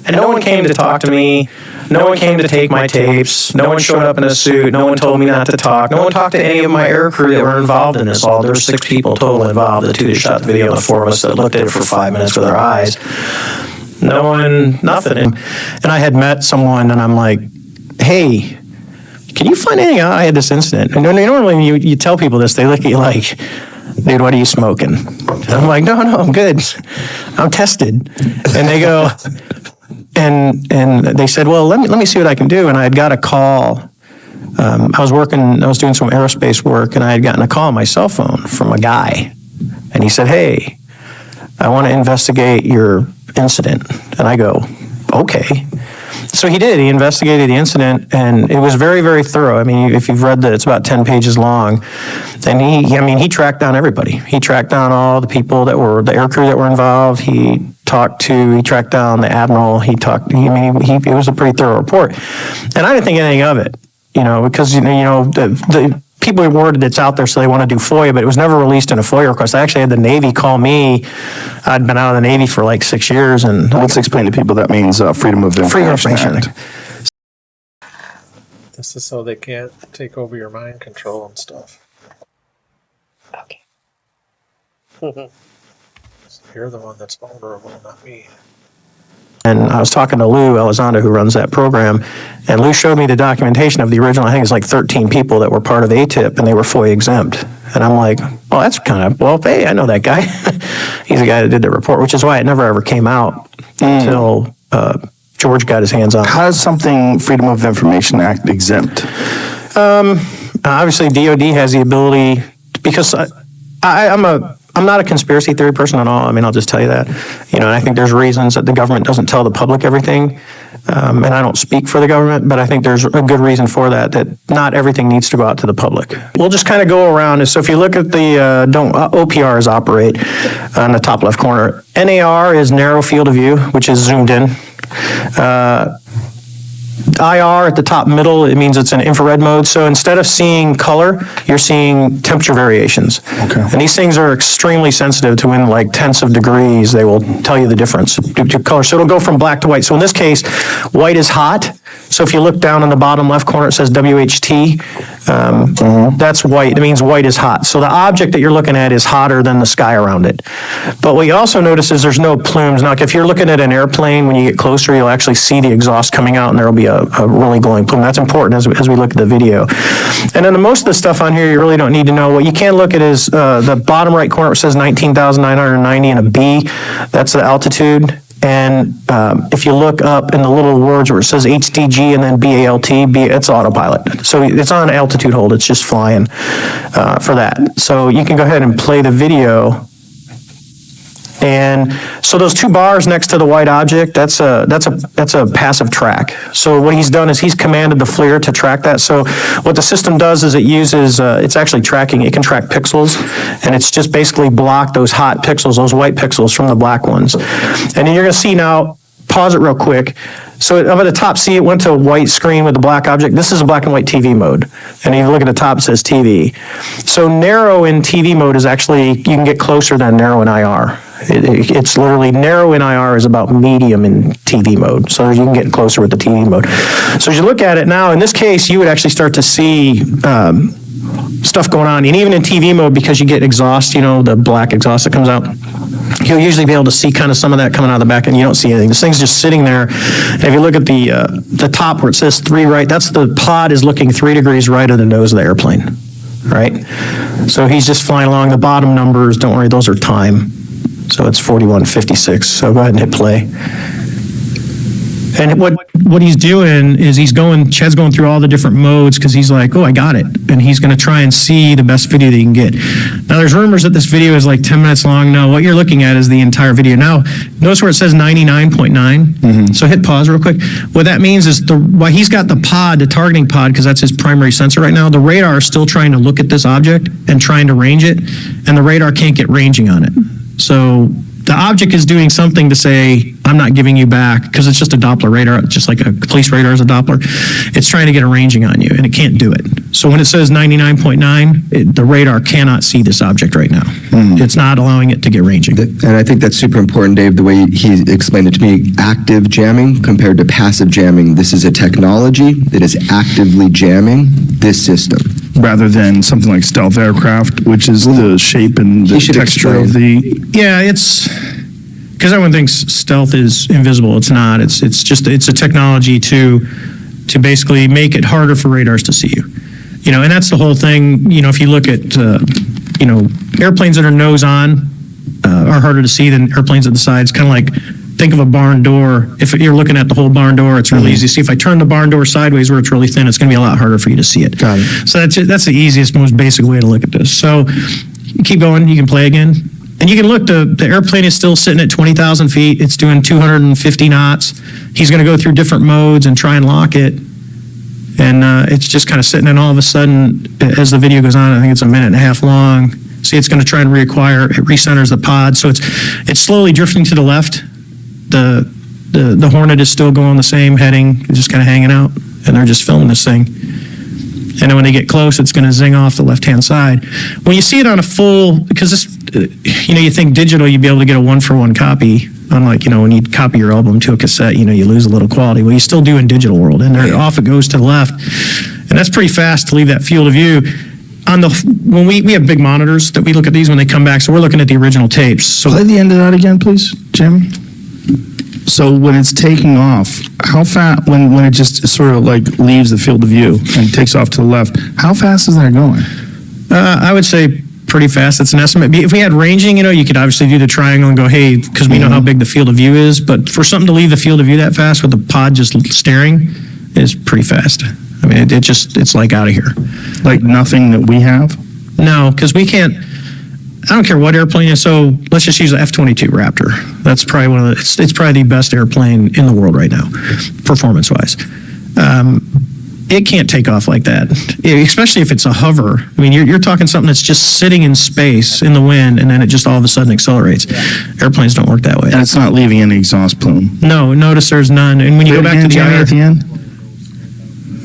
And no one came to talk to me. No one came to take my tapes. No one showed up in a suit. No one told me not to talk. No one talked to any of my air crew that were involved in this. There were 6 people total involved. The 2 that shot the video, and the 4 of us that looked at it for 5 minutes with our eyes. No one, nothing. And I had met someone, and I'm like, hey, can you find anything out? I had this incident. And normally when you tell people this, they look at you like, dude, what are you smoking? And I'm like, no, I'm good. I'm tested. And they go... And they said, well, let me see what I can do. And I had got a call. I was doing some aerospace work, and I had gotten a call on my cell phone from a guy. And he said, hey, I want to investigate your incident. And I go, okay. So he did. He investigated the incident, and it was very, very thorough. I mean, if you've read it's about 10 pages long. And he tracked down everybody. He tracked down all the people that were, the air crew that were involved. He tracked down the admiral. It was a pretty thorough report. And I didn't think anything of it, because, the people awarded it's out there, so they want to do FOIA, but it was never released in a FOIA request. I actually had the Navy call me. I'd been out of the Navy for like 6 years. And let's explain to people that means Freedom of Information Act. This is so they can't take over your mind control and stuff. Okay. You're the one that's vulnerable, not me. And I was talking to Lou Elizondo, who runs that program, and Lou showed me the documentation of the original, I think it's like 13 people that were part of ATIP, and they were FOIA exempt. And I'm like, well, that's kind of, hey, I know that guy. He's the guy that did the report, which is why it never ever came out until George got his hands on it. How is something Freedom of Information Act exempt? Obviously, DOD has the ability, because I'm not a conspiracy theory person at all. I mean, I'll just tell you that. And I think there's reasons that the government doesn't tell the public everything. And I don't speak for the government, but I think there's a good reason for that not everything needs to go out to the public. We'll just kind of go around. So if you look at the, OPRs operate on the top left corner. NAR is narrow field of view, which is zoomed in. IR at the top middle, it means it's in infrared mode. So instead of seeing color, you're seeing temperature variations. Okay. And these things are extremely sensitive to in like tenths of degrees. They will tell you the difference to color. So it'll go from black to white. So in this case, white is hot. So if you look down in the bottom left corner, it says WHT. That's white. It means white is hot. So the object that you're looking at is hotter than the sky around it. But what you also notice is there's no plumes. Now, if you're looking at an airplane, when you get closer, you'll actually see the exhaust coming out, and there will be a really glowing plume. That's important as we look at the video. And then most of the stuff on here you really don't need to know. What you can look at is the bottom right corner, it says 19,990 and a B. That's the altitude. And if you look up in the little words where it says HDG and then BALT, it's autopilot. So it's on altitude hold. It's just flying for that. So you can go ahead and play the video. And so those 2 bars next to the white object, that's a passive track. So what he's done is he's commanded the FLIR to track that. So what the system does is it uses, it's actually tracking, it can track pixels, and it's just basically blocked those hot pixels, those white pixels from the black ones. And then you're gonna see now, pause it real quick. So up at the top, see it went to a white screen with a black object. This is a black and white TV mode. And if you look at the top, it says TV. So narrow in TV mode is actually, you can get closer than narrow in IR. It's literally narrow in IR is about medium in TV mode. So you can get closer with the TV mode. So as you look at it now, in this case, you would actually start to see stuff going on. And even in TV mode, because you get exhaust, the black exhaust that comes out, you'll usually be able to see kind of some of that coming out of the back, and you don't see anything. This thing's just sitting there. And if you look at the top where it says 3 right, that's the pod is looking 3 degrees right of the nose of the airplane, right? So he's just flying along. The bottom numbers, don't worry, those are time. So it's 4156. So go ahead and hit play. And what he's doing is Chad's going through all the different modes because he's like, oh, I got it. And he's going to try and see the best video that he can get. Now, there's rumors that this video is like 10 minutes long. No, what you're looking at is the entire video. Now, notice where it says 99.9. So hit pause real quick. What that means is while he's got the targeting pod, because that's his primary sensor right now, the radar is still trying to look at this object and trying to range it, and the radar can't get ranging on it. So the object is doing something to say, I'm not giving you back, because it's just a Doppler radar, just like a police radar is a Doppler. It's trying to get a ranging on you, and it can't do it. So when it says 99.9, the radar cannot see this object right now. It's not allowing it to get ranging. And I think that's super important, Dave, the way he explained it to me. Active jamming compared to passive jamming. This is a technology that is actively jamming this system. Rather than something like stealth aircraft, which is the shape and the texture of the... Yeah, it's... Because everyone thinks stealth is invisible. It's not. It's a technology to basically make it harder for radars to see you. You know, and that's the whole thing. You know, if you look at, airplanes that are nose on are harder to see than airplanes at the sides. Kind of like, think of a barn door. If you're looking at the whole barn door, it's really easy to see. If I turn the barn door sideways where it's really thin, it's going to be a lot harder for you to see it. Got it. So that's the easiest, most basic way to look at this. So keep going. You can play again. And you can look, the airplane is still sitting at 20,000 feet. It's doing 250 knots. He's going to go through different modes and try and lock it. And it's just kind of sitting, and all of a sudden, as the video goes on, I think it's a minute and a half long. See, it's going to try and reacquire, it recenters the pod. So it's slowly drifting to the left. The Hornet is still going the same heading, it's just kind of hanging out, and they're just filming this thing. And then when they get close, it's going to zing off the left-hand side. When you see it on a full, because this, you think digital, you'd be able to get a one-for-one copy. Unlike, when you copy your album to a cassette, you lose a little quality. Well, you still do in digital world, and off it goes to the left. And that's pretty fast to leave that field of view. When we have big monitors that we look at these when they come back, so we're looking at the original tapes. So play the end of that again, please, Jamie. So when it's taking off, how fast, when it just sort of like leaves the field of view and takes off to the left, how fast is that going? I would say pretty fast. That's an estimate. If we had ranging, you could obviously do the triangle and go, hey, because we know how big the field of view is. But for something to leave the field of view that fast with the pod just staring is pretty fast. I mean, it's like out of here. Like nothing that we have? No, because we can't. I don't care what airplane is. So let's just use the F-22 Raptor. That's probably it's probably the best airplane in the world right now, performance-wise. It can't take off like that, especially if it's a hover. I mean, you're talking something that's just sitting in space in the wind, and then it just all of a sudden accelerates. Airplanes don't work that way. And it's not leaving any exhaust plume. No, notice there's none. And when you go back to the IR at the end,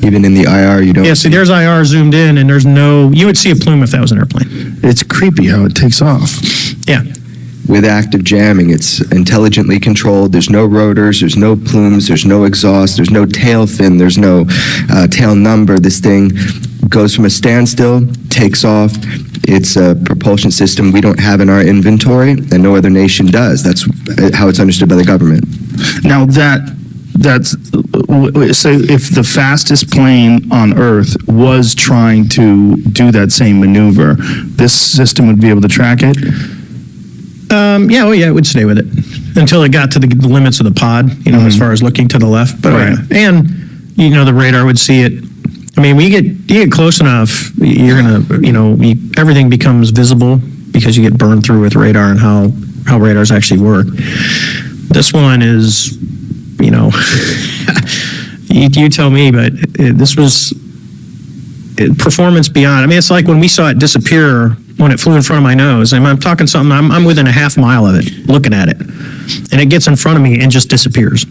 even in the IR, you don't. Yeah, see, there's IR zoomed in, and there's no. You would see a plume if that was an airplane. It's creepy how it takes off. Yeah. With active jamming, it's intelligently controlled. There's no rotors, there's no plumes, there's no exhaust, there's no tail fin, there's no tail number. This thing goes from a standstill, takes off. It's a propulsion system we don't have in our inventory, and no other nation does. That's how it's understood by the government. Now that's so if the fastest plane on Earth was trying to do that same maneuver, this system would be able to track it? Yeah, it would stay with it until it got to the limits of the pod, as far as looking to the left. But and the radar would see it. I mean, you get close enough, you're gonna, everything becomes visible because you get burned through with radar and how radars actually work. This one is, you tell me, but this was performance beyond. I mean, it's like when we saw it disappear when it flew in front of my nose. I'm talking something, I'm within a half mile of it, looking at it. And it gets in front of me and just disappears.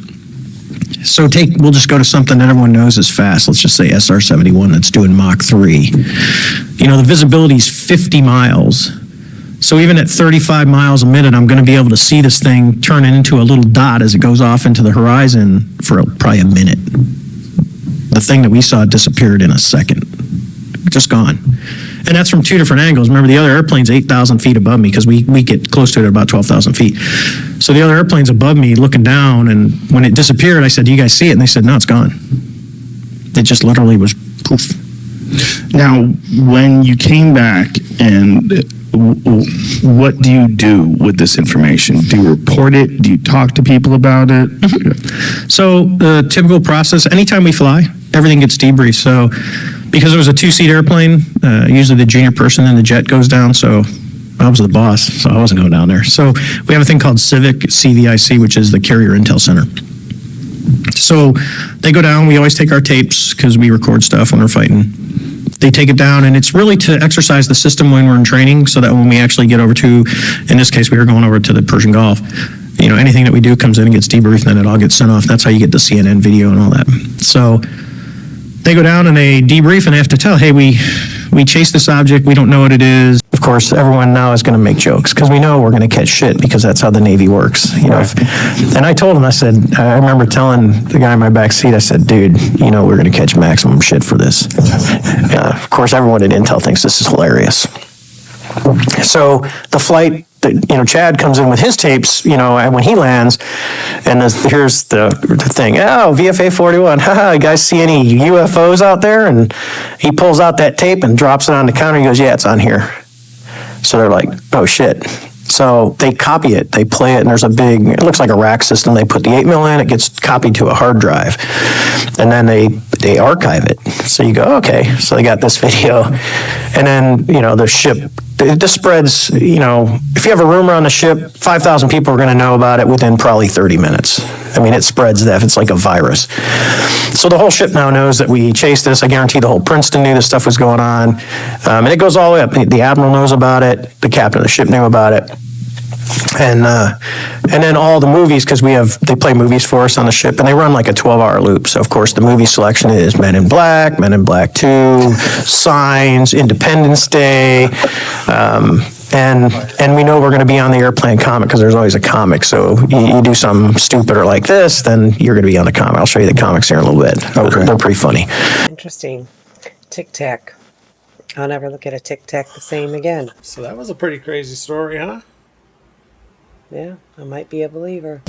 So we'll just go to something that everyone knows is fast. Let's just say SR-71 that's doing Mach 3. The visibility is 50 miles. So even at 35 miles a minute, I'm going to be able to see this thing turn into a little dot as it goes off into the horizon for probably a minute. The thing that we saw disappeared in a second. Just gone. And that's from two different angles. Remember, the other airplane's 8,000 feet above me because we get close to it at about 12,000 feet. So the other airplane's above me looking down, and when it disappeared, I said, do you guys see it? And they said, no, it's gone. It just literally was poof. Now, when you came back and what do you do with this information? Do you report it? Do you talk to people about it? So the typical process, anytime we fly, everything gets debriefed. So because it was a 2-seat airplane, usually the junior person in the jet goes down. So I was the boss, so I wasn't going down there. So we have a thing called CVIC, which is the Carrier Intel Center. So they go down, we always take our tapes because we record stuff when we're fighting. They take it down, and it's really to exercise the system when we're in training so that when we actually get over to, in this case, we were going over to the Persian Gulf, you know, anything that we do comes in and gets debriefed, and then it all gets sent off. That's how you get the CNN video and all that. So they go down and they debrief, and they have to tell, hey, we chased this object, we don't know what it is. Of course, everyone now is going to make jokes because we know we're going to catch shit because that's how the Navy works. You know, and I told him, I said, I remember telling the guy in my back seat, I said, dude, you know, we're going to catch maximum shit for this. Of course, everyone at Intel thinks this is hilarious. So the flight, you know, Chad comes in with his tapes, you know, and when he lands, and here's the thing, oh, VFA 41, haha, you guys see any UFOs out there? And he pulls out that tape and drops it on the counter. He goes, yeah, it's on here. So they're like, oh shit. So they copy it, they play it, and there's a big, it looks like a rack system. They put the 8mm in, it gets copied to a hard drive, and then they archive it. So you go, okay, so they got this video. And then, you know, the ship, this spreads, you know, if you have a rumor on the ship, 5,000 people are going to know about it within probably 30 minutes. I mean, it spreads that. It's like a virus. So the whole ship now knows that we chased this. I guarantee the whole Princeton knew this stuff was going on. And it goes all the way up. The admiral knows about it. The captain of the ship knew about it. And then all the movies, because they play movies for us on the ship, and they run like a 12-hour loop. So of course the movie selection is Men in Black 2, Signs, Independence Day, and we know we're going to be on the airplane comic because there's always a comic. So you do something stupid or like this, then you're going to be on the comic. I'll show you the comics here in a little bit. Okay. They're pretty funny. Interesting. Tic Tac. I'll never look at a Tic Tac the same again. So that was a pretty crazy story, huh? Yeah, I might be a believer.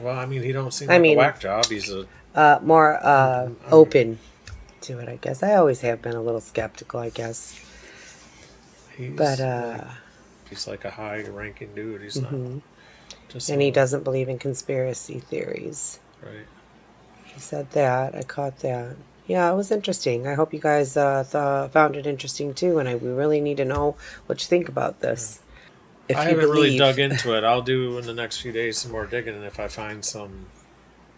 Well, I mean, he don't seem like a whack job. He's a more open to it, I guess. I always have been a little skeptical, I guess. He's like a high-ranking dude. He's not just. And he doesn't believe in conspiracy theories. Right. He said that. I caught that. Yeah, it was interesting. I hope you guys found it interesting too, and we really need to know what you think about this. If I haven't really dug into it. I'll do in the next few days some more digging, and if I find some,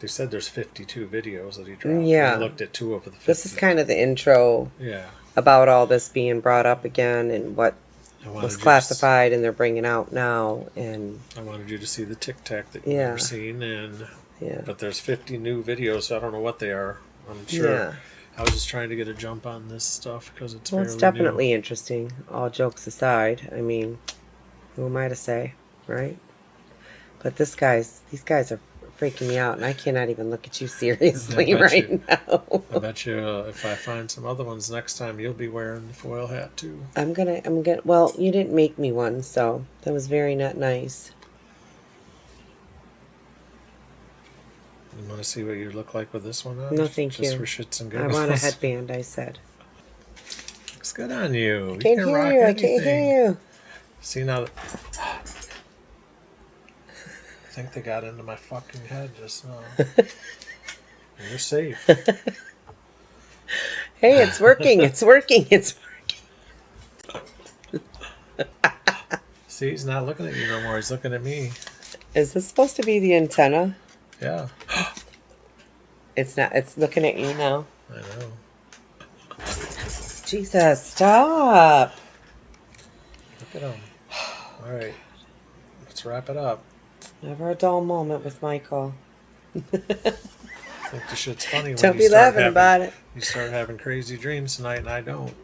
they said there's 52 videos that he dropped. Yeah, I looked at 2 of the 50. This is kind of the intro. Yeah. About all this being brought up again and what was classified and they're bringing out now, and I wanted you to see the Tic Tac that you've never seen, and but there's 50 new videos, so I don't know what they are. I'm sure. Yeah. I was just trying to get a jump on this stuff because it's it's definitely interesting. All jokes aside, I mean, who am I to say, right? But these guys are freaking me out, and I cannot even look at you seriously now. I bet you if I find some other ones next time, you'll be wearing the foil hat too. I'm gonna. Well, you didn't make me one, so that was very not nice. You want to see what you look like with this one on? No, thank you. Just for shits and giggles. I want a headband, I said. Looks good on you. I can't hear you. I can't hear you. See, now I think they got into my fucking head just now. You're safe. Hey, it's working. It's working. It's working. See, he's not looking at you no more. He's looking at me. Is this supposed to be the antenna? Yeah. It's not. It's looking at you now. I know. Jesus, stop. Look at him. All right. Let's wrap it up. Never a dull moment with Michael. I think the shit's funny Don't be laughing about it. You start having crazy dreams tonight, and I don't.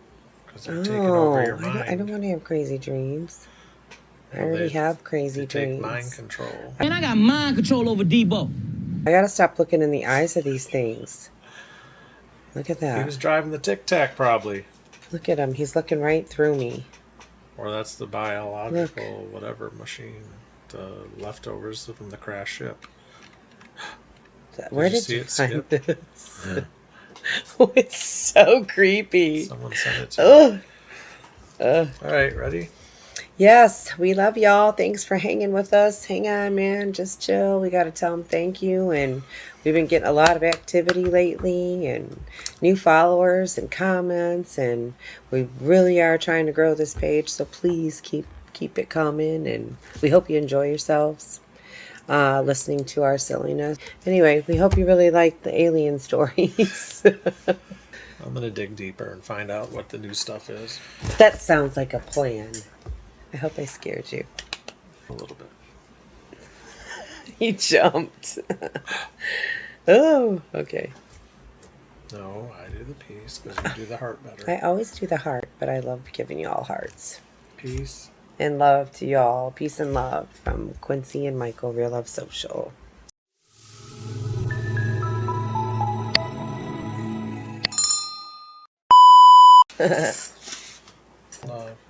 Because they're taking over your mind. I don't want to have crazy dreams. I already have crazy dreams. Take mind control. And I got mind control over Debo. I gotta stop looking in the eyes of these things. Look at that. He was driving the Tic Tac, probably. Look at him. He's looking right through me. Or that's the biological whatever machine. The leftovers from the crash ship. Where did you find this? Oh, it's so creepy. Someone sent it to me. All right, ready? Yes, we love y'all. Thanks for hanging with us. Hang on, man. Just chill. We got to tell them thank you. And we've been getting a lot of activity lately and new followers and comments. And we really are trying to grow this page. So please keep it coming. And we hope you enjoy yourselves listening to our silliness. Anyway, we hope you really like the alien stories. I'm going to dig deeper and find out what the new stuff is. That sounds like a plan. I hope I scared you. A little bit. He jumped. Oh, okay. No, I do the peace because you do the heart better. I always do the heart, but I love giving you all hearts. Peace. And love to y'all. Peace and love from Quincy and Michael, Real Love Social.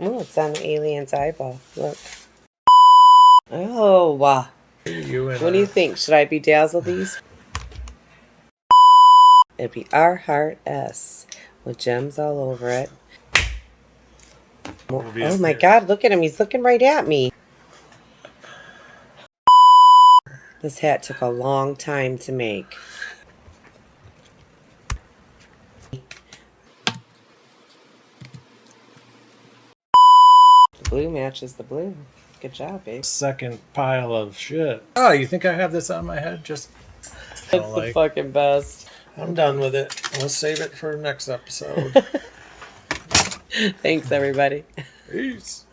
Oh, it's on the alien's eyeball. Look. Oh, wow. What do you think? Should I bedazzle these? It'd be our heart S with gems all over it. Oh my God, look at him. He's looking right at me. This hat took a long time to make. The blue matches the blue. Good job, babe. Second pile of shit. Oh, you think I have this on my head? Just It's the fucking best. I'm done with it. We'll save it for next episode. Thanks, everybody. Peace.